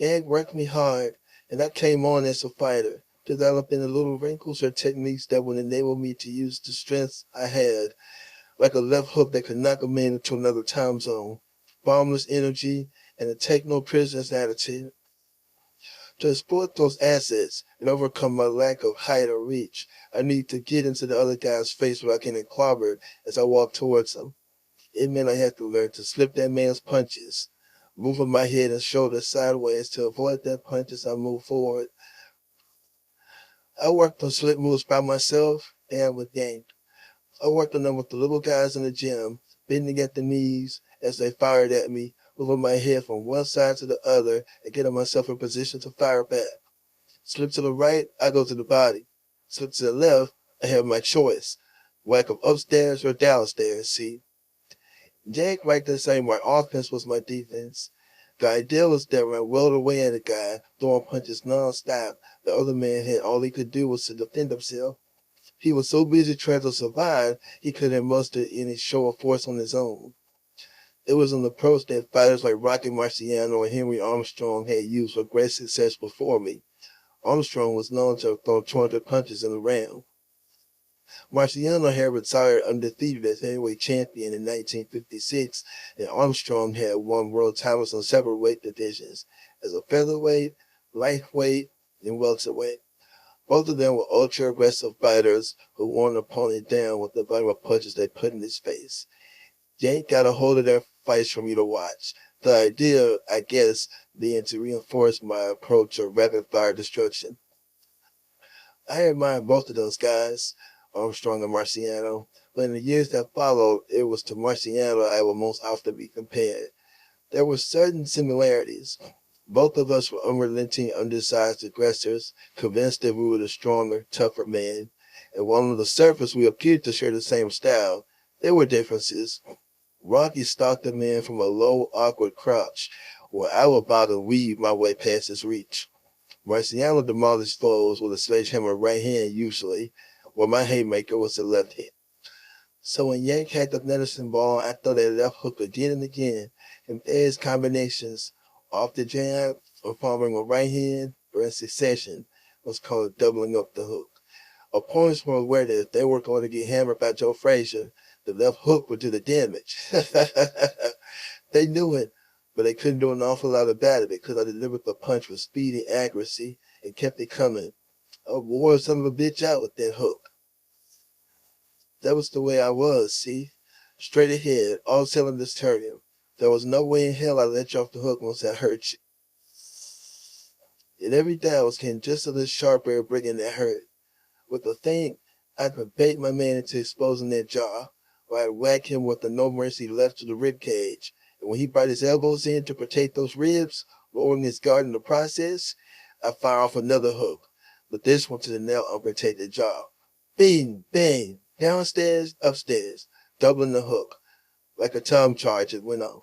Ed worked me hard, and I came on as a fighter, developing the little wrinkles or techniques that would enable me to use the strengths I had, like a left hook that could knock a man into another time zone, boundless energy, and a take no prisoners attitude. To exploit those assets and overcome my lack of height or reach, I need to get into the other guy's face where I can clobbered as I walk towards him. It meant I had to learn to slip that man's punches, moving my head and shoulders sideways to avoid that punch as I moved forward. I worked on slip moves by myself and with gang. I worked on them with the little guys in the gym, bending at the knees as they fired at me, moving my head from one side to the other and getting myself in position to fire back. Slip to the right, I go to the body. Slip to the left, I have my choice. Whack him upstairs or downstairs, see? Jake liked the same way offense was my defense. The idea was that when I welled away at a guy, throwing punches non-stop, the other man had all he could do was to defend himself. He was so busy trying to survive, he couldn't muster any show of force on his own. It was an approach that fighters like Rocky Marciano and Henry Armstrong had used for great success before me. Armstrong was known to have thrown 200 punches in a round. Marciano had retired undefeated as heavyweight champion in 1956, and Armstrong had won world titles in several weight divisions as a featherweight, lightweight, and welterweight. Both of them were ultra-aggressive fighters who wore an opponent down with the volume of punches they put in his face. Jake got a hold of their fights for me to watch. The idea, I guess, being to reinforce my approach of rapid-fire destruction. I admired both of those guys, Armstrong and Marciano, but in the years that followed, it was to Marciano I would most often be compared. There were certain similarities. Both of us were unrelenting, undersized aggressors, convinced that we were the stronger, tougher man, and while on the surface we appeared to share the same style, there were differences. Rocky stalked a man from a low, awkward crouch, where I would about to weave my way past his reach. Marciano demolished foes with a sledgehammer right hand usually, while my haymaker was the left hand. So when Yank had the medicine ball, I threw that left hook again and again, and various combinations off the jab or following a right hand or in succession was called doubling up the hook. Opponents were aware that if they were going to get hammered by Joe Frazier, the left hook would do the damage. They knew it, but they couldn't do an awful lot about it because I delivered the punch with speed and accuracy and kept it coming. I wore son of a bitch out with that hook. That was the way I was, see? Straight ahead, all cylinders turning. There was no way in hell I'd let you off the hook once I hurt you. And every day I was getting just a little sharper at bringing that hurt. With a feint, I'd bait my man into exposing that jaw, or I'd whack him with a no mercy left to the rib cage. And when he brought his elbows in to protect those ribs, lowering his guard in the process, I'd fire off another hook, but this one to the now unprotected jaw. Bing, bang, downstairs, upstairs, doubling the hook. Like a time charge, it went off.